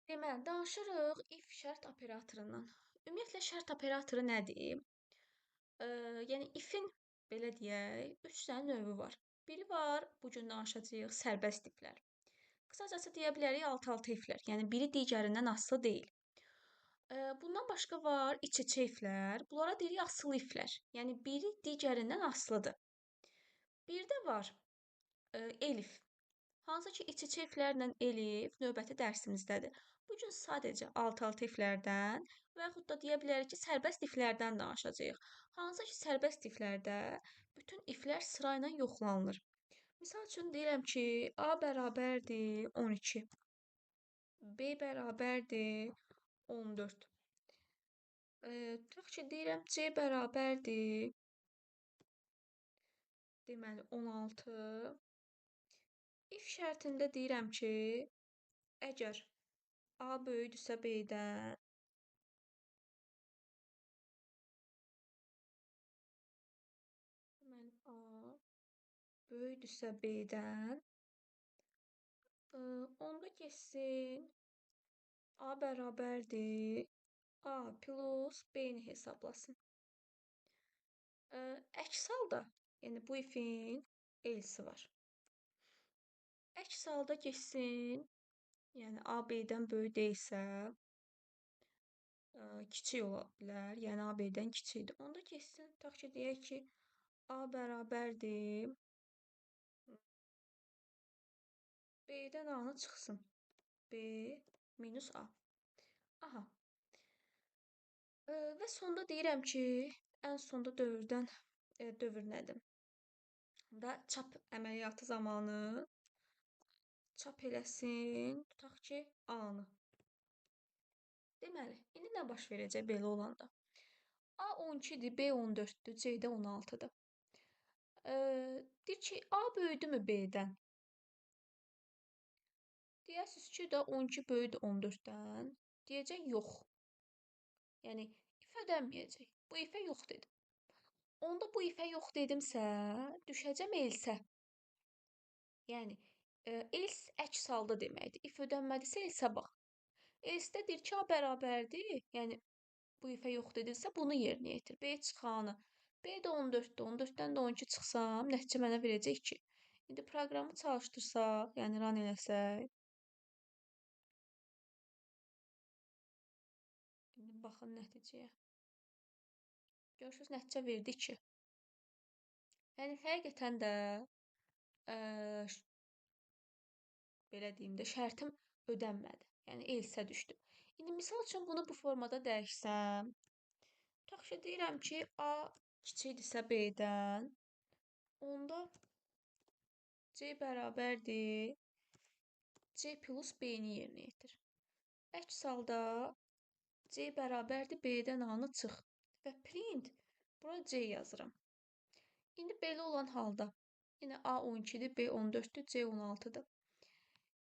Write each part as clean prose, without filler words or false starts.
Deməli, danışırıq if şərt operatorundan. Ümumiyyətlə şərt operatoru nədir? Yəni ifin belə deyək, 3 dənə növü var. Biri var, bu gün danışacağıq sərbəst iflər. Qısacası deyə bilərik alt-alta iflər. Yəni biri digərindən asılı deyil. Bundan başqa var iç-içə iflər. Bunlara deyirik asılı iflər. Yəni biri digərindən asılıdır. Bir də var elif. Hansı ki iç-içə iflərlə elif növbəti dərsimizdədir. Bu gün sadəcə alt-alta iflərdən və yaxud da deyə bilərik ki, sərbəst iflərdən danışacağıq. Hansı ki sərbəst iflərdə bütün iflər sırayla yoxlanılır. Misal üçün deyirəm ki, A bərabərdir 12. B bərabərdir 14. Tutaq ki, deyirəm C bərabərdir deməli 16. İf şərtində deyirəm ki, əgər A böyükdürsə B-dən, deməli A böyükdürsə B-dən, onda keçsin A bərabərdir A plus B-ni hesablasın. Əks halda, yəni bu ifin elsi var. Əks halda keçsin, yəni A B-dən böyük deyilsə, kiçik ola bilər, yəni A B-dən kiçikdir. Onda keçsin, tutaq ki, deyək ki, A bərabərdir B-dən A-nı çıxsın. B minus A. Aha. Və sonda deyirəm ki, ən sonda dövr nədir? Da çap əməliyyatı zamanı çap eləsin, tutaq ki, A-nı. Deməli, indi nə baş verəcək belə olanda? A 12-dir, B 14-dür, C də 16-dır. Deyir ki, A böyükdürmü B-dən? Deyəsiz ki, də 12 böyükdür 14-dən. Deyəcək yox. Yəni if ödənməyəcək. Bu ifə yox dedim. Onda bu ifə yox dedimsə, düşəcəm elsə. Yəni els əks halda deməkdir. İf ödənmədisə elsə bax. Elsdə deyir ki, A bərabərdir. Yəni bu ifə yox dedilsə, bunu yerinə yetir. B çıxanı. B də 14-dür. 14-dən də 12 çıxsam, nəticə mənə verəcək 2. İndi proqramı çalışdırsaq, yəni run eləsək. İndi baxın nəticəyə. Görürsünüz, nəticə verdi 2. Yəni həqiqətən də belə deyim də, şərtim ödənmədi. Yəni elsə düşdü. İndi misal üçün bunu bu formada dəyişsəm, tutaq ki, deyirəm ki, A kiçikdirsə B-dən, onda C bərabərdir C plus B-ni yerinə yetir. Əks halda C bərabərdir B-dən A-nı çıx və print bura C yazıram. İndi belə olan halda yenə A 12-dir, B 14-dür, C 16-dır.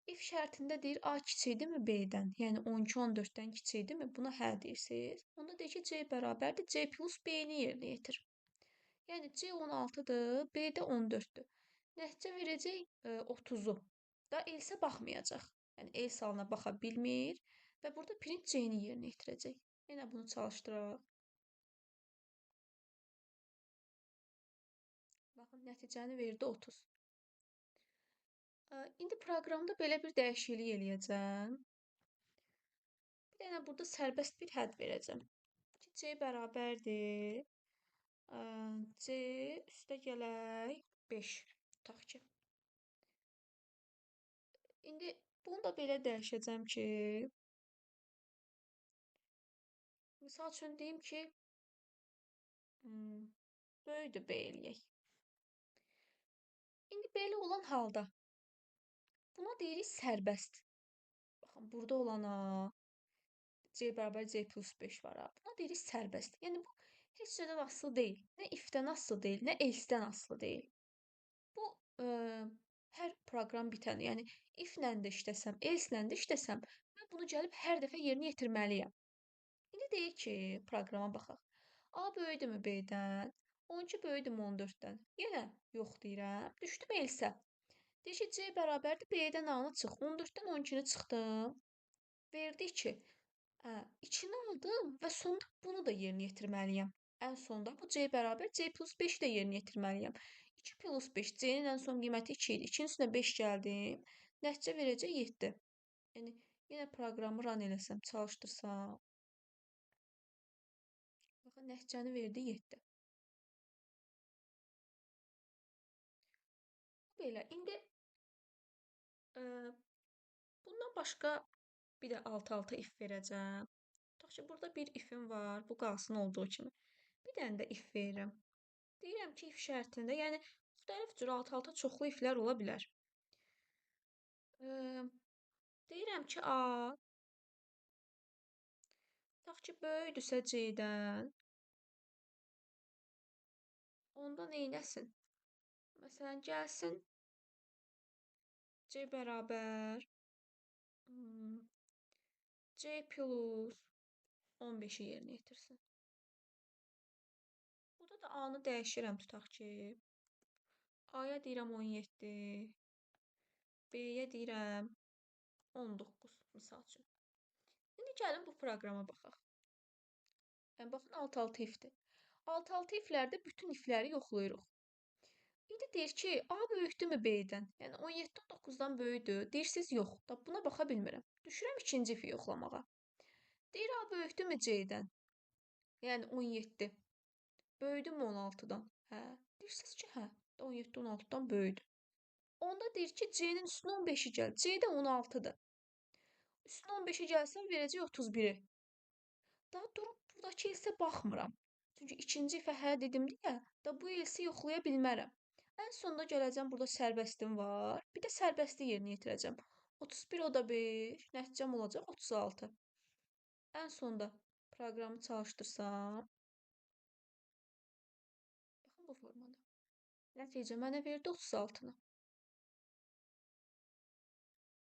İf şərtində deyir A kiçikdirmi B-dən? Yəni 12 14-dən kiçikdirmi? Buna hə deyirsiniz. Onda deyir ki, C bərabərdir C plus B-ni yerinə yetir. Yəni C 16-dır, B də 14-dür. Nəticə verəcək 30-u. Da elsə baxmayacaq. Yəni el salına baxa bilmir və burada print C-ni yerinə yetirəcək. Yenə bunu çalışdıraq. Baxın, nəticəni verdi 30. İndi proqramda belə bir dəyişiklik eləyəcəm. Bir dənə burada sərbəst bir hədd verəcəm. Ki, C bərabərdir. C üstə gələk 5. Tutaq ki. İndi bunu da belə dəyişəcəm ki, misal üçün deyim ki, böyükdür B eləyək. İndi belə olan halda buna deyirik sərbəst. Baxın, burada olana C bərabər C plus 5 var ha. Buna deyirik sərbəst. Yəni bu heç nədən asılı deyil. Nə ifdən asılı deyil, nə else-dən asılı deyil. Bu hər proqram bitən, yəni if-lə də işləsəm, else-lə də işləsəm, mən bunu gəlib hər dəfə yerinə yetirməliyəm. İndi deyir ki, proqrama baxaq. A böyükdürmü B-dən? 12 böyükdürmü 14-dən? Yenə yox deyirəm. Düşdüm else. Deyir ki, C bərabərdir B-dən A-nı çıx. 14-dən 12-ni çıxdım. Verdi ki, içini aldım və sonda bunu da yerinə yetirməliyəm. Ən sonda bu C bərabər C plus 5-i də yerinə yetirməliyəm. 2 plus 5, C-nin ən son qiyməti 2 idi. 2-nin üstünə 5 gəldim. Nəticə verəcək 7. Yəni yenə proqramı run eləsəm, çalışdırsam, baxın nəticəni verdi 7. Belə. İndi ə, bundan başqa bir də alt-alta if verəcəm. Tutaq ki, burada bir ifim var. Bu qalsın olduğu kimi. Bir dənə də if verirəm. Deyirəm ki, if şərtində, yəni müxtəlif cür alt-alta çoxlu iflər ola bilər. Deyirəm ki, A tutaq ki, böyükdürsə C-dən, onda neynəsin? Məsələn, gəlsin C bərabər C plus 15-i yerinə yetirsin. Burada da A-nı dəyişirəm, tutaq ki. A-ya deyirəm 17, B-yə deyirəm 19, misal üçün. İndi gəlin bu proqrama baxaq. Yəni, baxın, alt-alta ifdir. Alt-alta iflərdə bütün ifləri yoxlayırıq. İndi deyir ki, A böyükdürmü B-dən? Yəni 17 9-dan böyükdür. Deyirsiz yox. Da buna baxa bilmirəm. Düşürəm ikinci ifi yoxlamağa. Deyir A böyükdürmü C-dən? Yəni 17. Böyükdürmü 16-dan? Hə. Deyirsiz ki, hə. 17 16-dan böyükdür. Onda deyir ki, C-nin üstünə 15-i gəl. C də 16-dır. Üstünə 15-i gəlsən verəcək 31-i. Daha durub buradakı elsə baxmıram. Çünki ikinci ifə hə dedim deyə, da bu elsi yoxlaya bilmərəm. Ən sonda gələcəm, burada sərbəstim var. Bir də sərbəsti yerinə yetirəcəm. 31 o da 5, nəticəm olacaq 36. Ən sonda proqramı çalışdırsam, baxın bu formada. Nəticə mənə verdi 36-nı.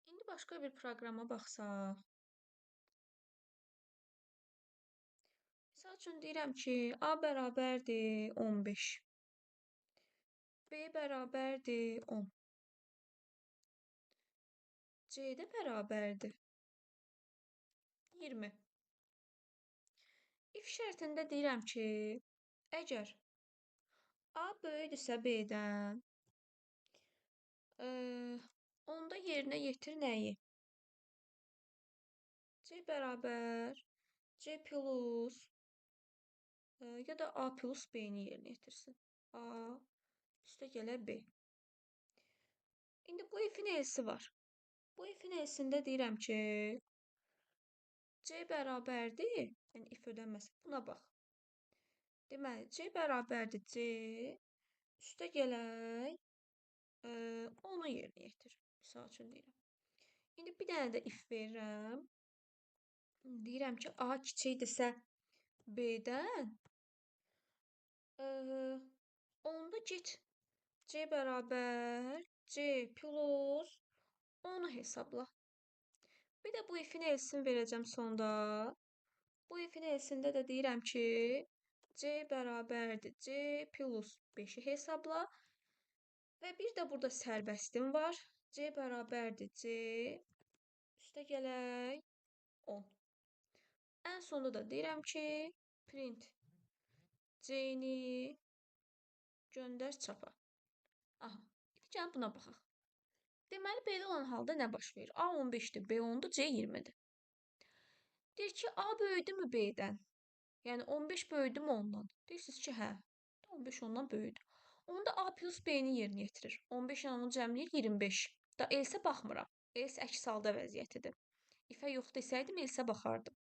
İndi başqa bir proqrama baxsaq. Misal üçün deyirəm ki, A bərabərdir 15. B bərabərdir 10. C də bərabərdir 20. İf şərtində deyirəm ki, əgər A böyükdürsə B-dən, onda yerinə yetir nəyi? C bərabər C plus ya da A plus B-ni yerinə yetirsin. A üstə gələ B. İndi bu ifin elsi var. Bu ifin elsində deyirəm ki, C bərabərdir, yəni if ödənməsin, buna bax. Deməli, C bərabərdir C, üstə gələk, onu yerinə yetir. Misal üçün deyirəm. İndi bir dənə də if verirəm. Deyirəm ki, A kiçikdirsə B-dən, onda get C bərabər C plus 10-u hesabla. Bir də bu ifin elsini verəcəm sonda. Bu ifin elsində də deyirəm ki, C bərabərdir C plus 5-i hesabla. Və bir də burada sərbəstim var. C bərabərdir C, üstə gələk 10. Ən sonda da deyirəm ki, print C-ni göndər çapa. Aha, indi gəlin buna baxaq. Deməli, belə olan halda nə baş verir? A 15-dir, B 10-dur, C 20-dir. Deyir ki, A böyükdürmü B-dən? Yəni 15 böyükdürmü ondan? Deyirsiniz ki, hə. 15 ondan böyükdür. Onda A plus B-ni yerinə yetirir. 15 ilə onu cəmləyir 25. Da elsə baxmıram. Els əks halda vəziyyətidir. İfə yox desəydim, elsə baxardım.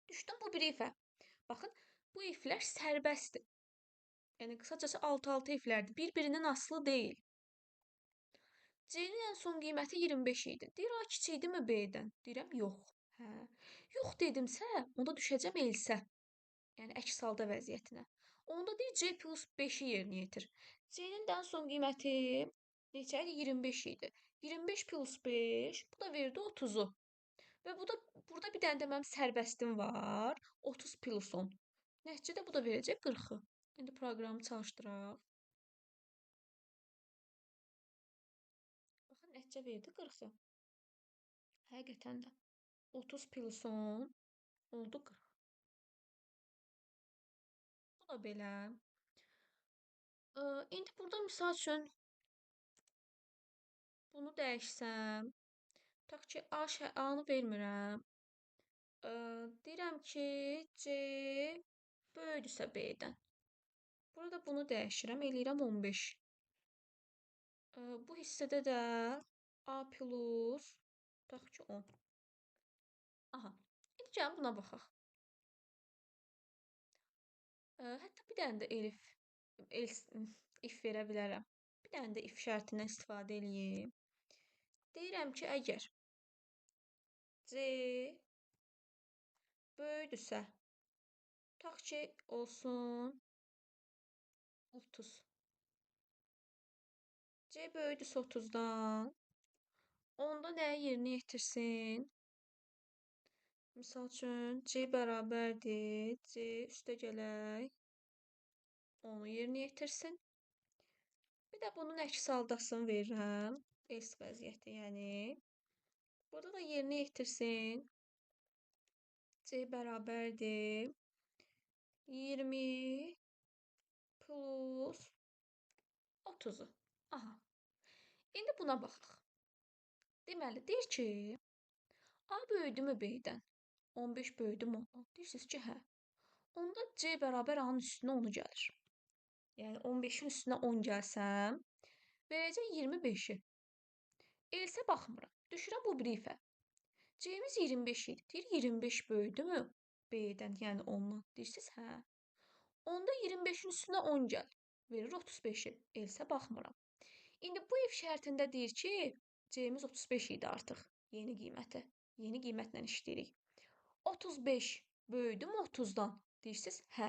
Düşdüm bu bir ifə. Baxın, bu iflər sərbəstdir. Yəni qısacası alt-alta iflərdir. Bir-birindən asılı deyil. C-nin ən son qiyməti 25 idi. Deyir, A kiçikdirmi B-dən? Deyirəm, yox. Hə. Yox dedimsə, onda düşəcəm elsə. Yəni əks halda vəziyyətinə. Onda deyir C plus 5-i yerinə yetir. C-nin ən son qiyməti neçə idi? 25 idi. 25 plus 5, bu da verdi 30-u. Və bu da burada bir dənə də mənim sərbəstim var. 30 plus 10. Nəticədə bu da verəcək 40-ı. İndi proqramı çalışdıraq. Baxın, nəticə verdi 40-ı. Həqiqətən də. 30 plus 10 oldu 40. Bu da belə. İndi burada misal üçün bunu dəyişsəm, tutaq ki, A-nı vermirəm. Deyirəm ki, C böyükdürsə B-dən. Burada bunu dəyişirəm, eləyirəm 15. Bu hissədə də A plus, tutaq ki, 10. Aha. İndi gəlin buna baxaq. Hətta bir dənə də if verə bilərəm. Bir dənə də if şərtindən istifadə eləyim. Deyirəm ki, əgər C böyükdürsə, tutaq ki, olsun 30. C böyükdürsə 30-dan, onda nəyi yerinə yetirsin? Misal üçün, C bərabərdir, C üstə gələk, onu yerinə yetirsin. Bir də bunun əks haldasını verirəm, else vəziyyəti, yəni. Burada da yerinə yetirsin. C bərabərdir 20 plus 30-u. Aha. İndi buna baxaq. Deməli, deyir ki, A böyüdümü B-dən? 15 böyüdüm ondan. Deyirsiniz ki, hə. Onda C bərabər A-nın üstünə 10 gəlir. Yəni 15-in üstünə 10 gəlsəm, verəcək 25-i. Elsə baxmıram. Düşürəm bu brifə. C-miz 25 idi. Deyir 25 böyüdümü B-dən, yəni 10-dan. Deyirsiniz, hə. Onda 25-in üstünə 10 gəl. Verir 35-i. Elsə baxmıram. İndi bu if şərtində deyir ki, C-miz 35 idi artıq. Yeni qiyməti. Yeni qiymətlə işləyirik. 35 böyüdüm 30-dan. Deyirsiniz, hə.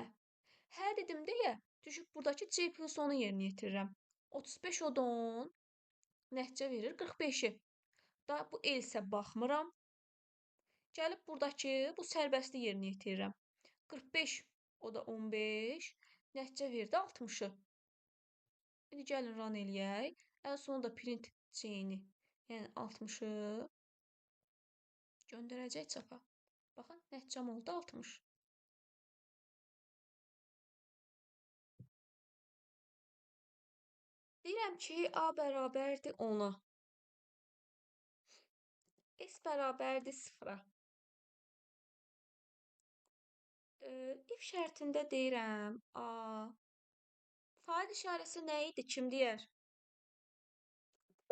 Hə dedim deyə, düşüb buradakı C plus 10-u yerinə yetirirəm. 35 o da 10. Nəticə verir 45-i. Da bu elsə baxmıram. Gəlib buradakı bu sərbəsti yerinə yetirirəm. 45 o da 15. Nəticə verdi 60-ı. İndi gəlin run eləyək. Ən sonunda print C-ni, yəni 60-ı göndərəcək çapa. Baxın, nəticəm oldu 60. Deyirəm ki, A bərabərdir 10-a. S bərabərdir 0-a. If şərtində deyirəm A. Faiz işarəsi nə idi? Kim deyər?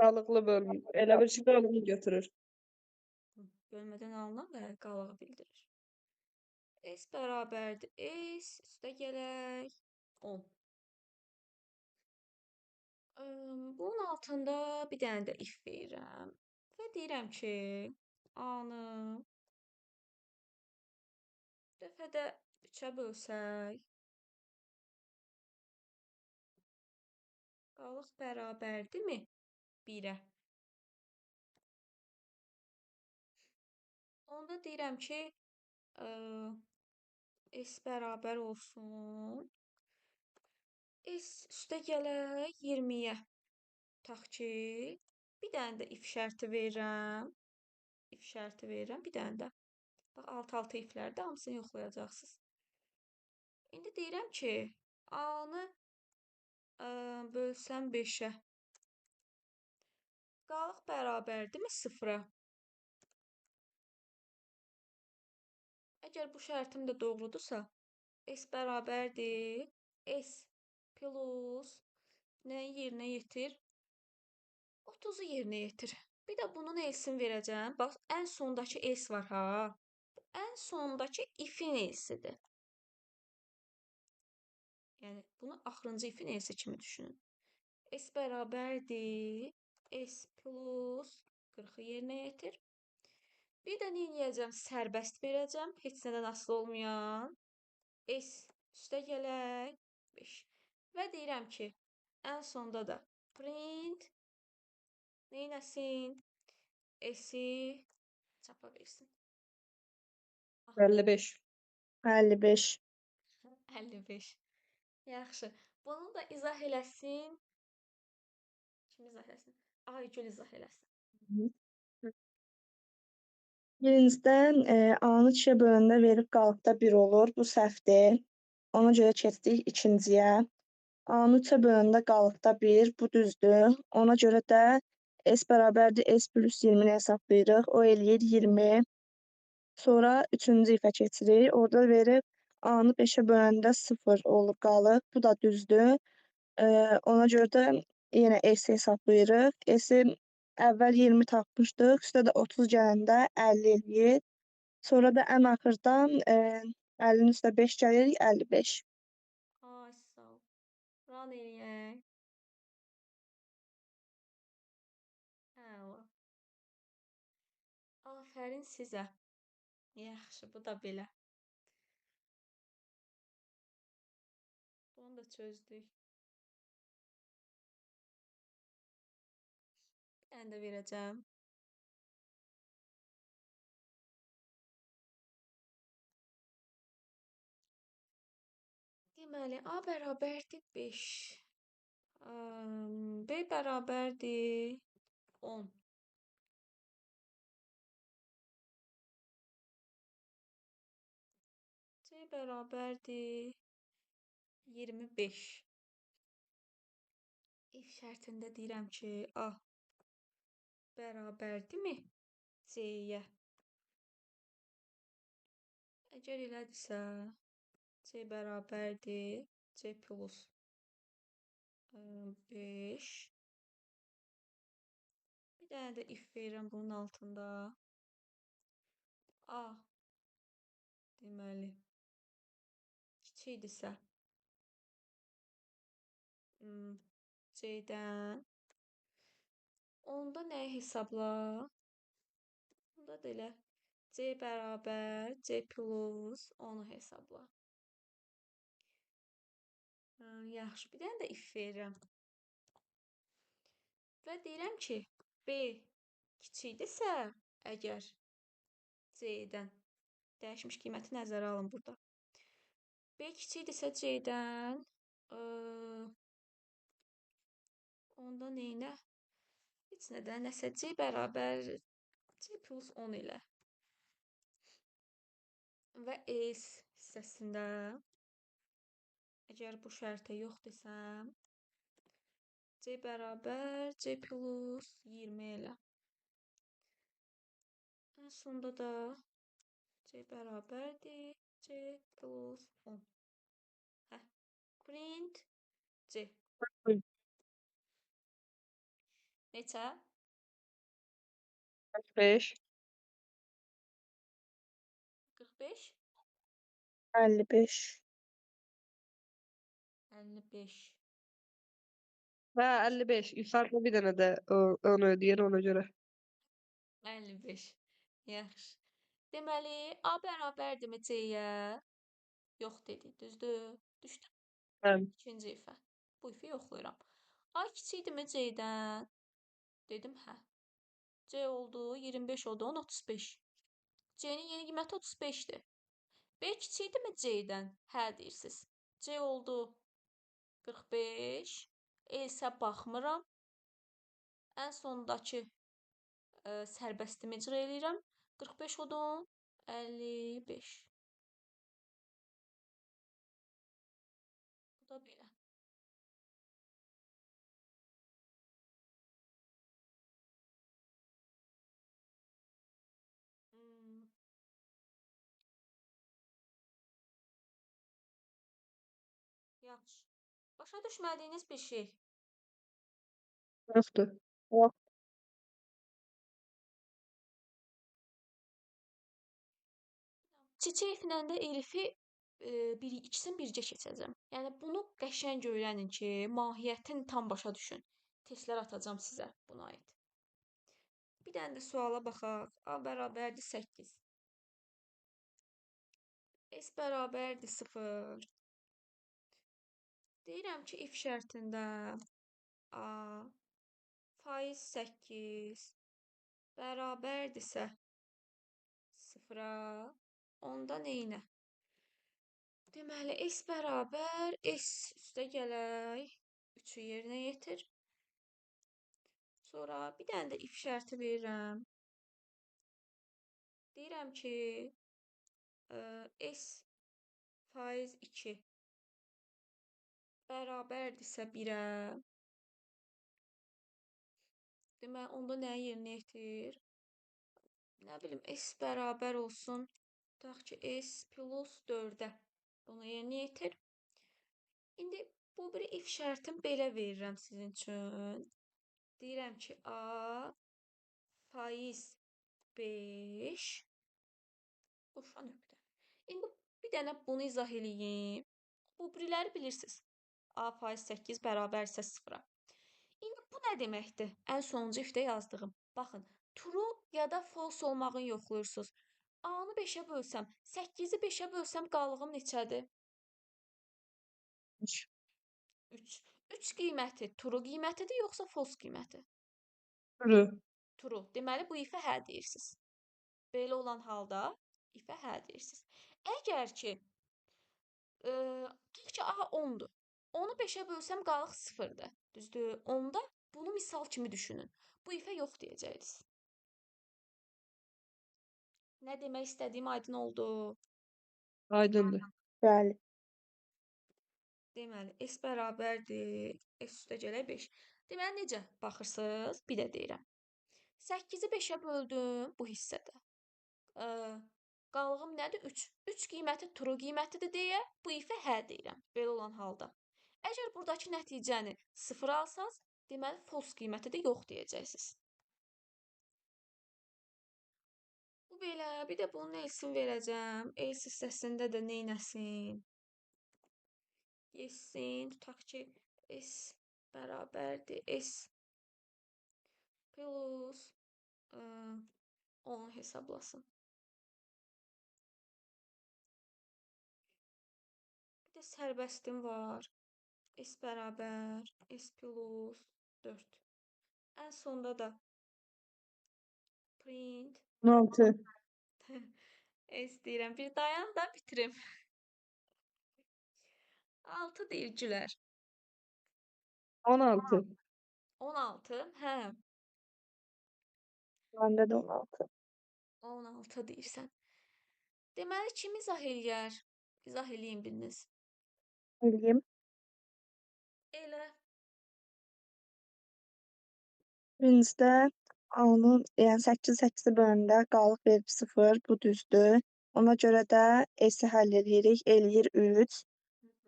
Qalıqlı bölmə. Elə bir ki, qalığını götürür. Bölmədən alınan və qalığı bildirir. S bərabərdir. S üstə gələk 10. Bunun altında bir dənə də if verirəm. Və deyirəm ki, A-nı dəfədə 3-ə bölsək, qalıq bərabərdirmi 1-ə? Onda deyirəm ki, S bərabər olsun. S üstə gələk 20-yə. Tutaq ki, bir dənə də if şərti verirəm. İf şərti verirəm, bir dənə də. Bax, alt-alta iflərdə hamısını yoxlayacaqsınız. İndi deyirəm ki, A-nı bölsəm 5-ə. Qalıq bərabərdirmi 0-a? Əgər bu şərtim də doğrudursa, S bərabərdir. S plus nəyi yerinə yetir? 30-u yerinə yetir. Bir də bunun elsini verəcəm. Bax, ən sondakı S var ha. Ən sondakı ifin elsidir. Yəni, bunu axırıncı ifin elsi kimi düşünün. S bərabərdir. S plus 40-ı yerinə yetir. Bir də neyəcəm? Sərbəst verəcəm. Heç nədən asılı olmayan. S üstə gələk 5. Və deyirəm ki, ən sonda da print neynəsin? S-i çapa versin. 55. 55. 55. Yaxşı. Bunu da izah eləsin. Kim izah eləsin? Aygül izah eləsin. Birincidən A-nı 2-yə böləndə verib qalıqda 1 olur. Bu səhvdir. Ona görə keçdik ikinciyə. A-nı 3-ə böləndə qalıqda 1, bu düzdür. Ona görə də S bərabərdir S plus 20-ni hesablayırıq. O eləyir 20. Sonra üçüncü ifə keçirik. Orada verib A-nı 5-ə böləndə 0 olur qalıq. Bu da düzdür. Ona görə də yenə S hesablayırıq. S-i əvvəl 20 tapmışdıq. Üstə də 30 gələndə 50 eləyir. Sonra da ən axırdan 50-nin üstə 5 gəlir, 55. Ay sağ ol. Run eləyək. Hə. Afərin sizə. Yaxşı, bu da belə. Bunu da çözdük. Bir dənə də verəcəm. Deməli, A bərabərdir 5. B bərabərdir 10. C bərabərdir 25. If şərtində deyirəm ki, A bərabərdirmi C-yə? Əgər elədirsə, C bərabərdir C plus 5. Bir dənə də if verirəm bunun altında. A deməli kiçikdirsə C-dən onda nəyi hesabla? Onda da elə C bərabər C plus 10-u hesabla. Yaxşı, bir dənə də if verirəm. Və deyirəm ki, B kiçikdirsə, əgər C-dən dəyişmiş qiyməti nəzərə alın burada. B kiçikdirsə C-dən onda neynə? Heç nədən, nəsə C bərabər C plus 10 ilə. Və S hissəsində əgər bu şərtə yox desəm, C bərabər C plus 20 ilə. Ən sonda da C bərabərdir C plus 10. Hə. Print C. Neçə? 45, 45? 55. 55. Və 55. Yuxarıda bir dənə də onu ödəyir ona görə. 55. Yaxşı. Deməli, A bərabərdirmi C-yə? Yox dedik, düzdür? Düşdü. Hə. İkinci ifə. Bu ifi yoxlayıram. A kiçikdirmi C-dən? Dedim, hə. C oldu, 25 oldu, 10, 35. C-nin yeni qiyməti 35-dir. B kiçikdirmi C-dən? Hə deyirsiniz. C oldu 45. Elsə baxmıram. Ən sondakı sərbəstimi icra eləyirəm. 45 odun 55. Bu da belə. Yaxşı. Başa düşmədiyiniz bir şey. Yoxdur. Yox. Çiçək iflə də elifi ikisini birgə keçəcəm. Yəni bunu qəşəng öyrənin ki, mahiyyətini tam başa düşün. Testlər atacağam sizə buna aid. Bir dənə də suala baxaq. A bərabərdir 8. S bərabərdir 0. Deyirəm ki, if şərtində A faiz 8 bərabərdirsə 0-a, onda neynə? Deməli, S bərabər S üstə gələk 3-ü yerinə yetir. Sonra bir dənə də if şərti verirəm. deyirəm ki, S faiz 2 bərabərdirsə 1-ə, deməli onda nəyi yerinə yetir? Nə bilim, S bərabər olsun. Tutaq ki, S plus 4-ə. Bunu yerinə yetir. İndi bu bir if şərtim belə verirəm sizin üçün. Deyirəm ki, A faiz 5 boşa nöqtə. İndi bir dənə bunu izah eləyim. Bu biriləri bilirsiniz. A faiz 8 bərabərsə 0-a. İndi bu nə deməkdir? Ən sonuncu ifdə yazdığım. Baxın, true ya da false olmağını yoxlayırsınız. A-nı 5-ə bölsəm, 8-i 5-ə bölsəm qalığım neçədir? 3. 3 qiyməti true qiymətidir yoxsa false qiyməti? True. True. Deməli bu ifə hə deyirsiniz. Belə olan halda ifə hə deyirsiniz. Əgər ki, tutaq ki, A 10-dur. Onu 5-ə bölsəm qalıq 0-dır. Düzdür? Onda bunu misal kimi düşünün. Bu ifə yox deyəcəksiniz. Nə demək istədiyim aydın oldu? Aydındır. Bəli. Deməli, S bərabərdir. S üstə gələk 5. Deməli, necə baxırsınız? Bir də deyirəm. 8-i 5-ə böldüm bu hissədə. Qalığım nədir? 3. 3 qiyməti true qiymətidir deyə bu ifə hə deyirəm. Belə olan halda. Əgər buradakı nəticəni 0 alsaz, deməli false qiymətidir, yox deyəcəksiniz. Bu belə. Bir də bunun else-ni verəcəm. Else hissəsində də neynəsin? Yesin. Tutaq ki, S bərabərdir. S plus 10 hesablasın. Bir də sərbəstim var. S bərabər, S plus 4. Ən sonda da print 16. S deyirəm. Bir dayan da bitirim. 6 deyircilər. 16. 16. Hə, Məndə də 16. 16 deyirsən. Deməli kim izah eləyər? İzah eləyin biriniz. Eləyim. Elə. Birincidə A-nın, yəni 8-8-i böləndə qalıq verib 0, bu düzdür. Ona görə də S-i həll eləyirik, eləyir 3.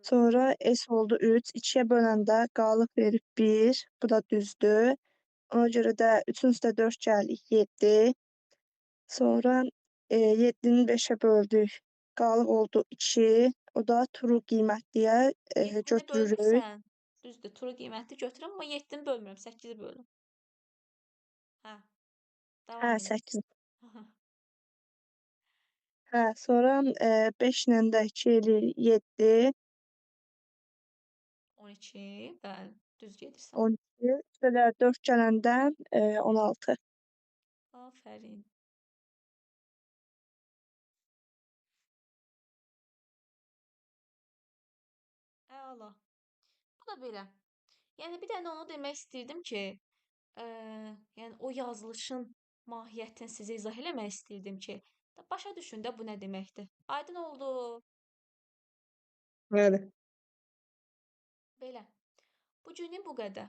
Sonra S oldu 3, 2-yə böləndə qalıq verib 1, bu da düzdür. Ona görə də 3-ün üstə 4 gəlir 7. Sonra 7-ni 5-ə böldük, qalıq oldu 2. O da true qiymətliyə 7-ni götürürük. bölmürsən. Düzdür, true qiyməti götürürəm, amma 7-ni bölmürəm, 8-i bölürəm. Hə, Hə, davam edin. 8. Hə, sonra 5 ilə də 2 eləyir 7, 12, bəli, düz gedirsən. 12. Üstə də 4 gələndə 16. Afərin. Əla. Bu da belə. Yəni bir dənə onu demək istirdim ki, yəni o yazılışın mahiyyətini sizə izah eləmək istirdim ki, başa düşün də bu nə deməkdir. Aydın oldu. Bəli. Belə. Bu günün bu qədər.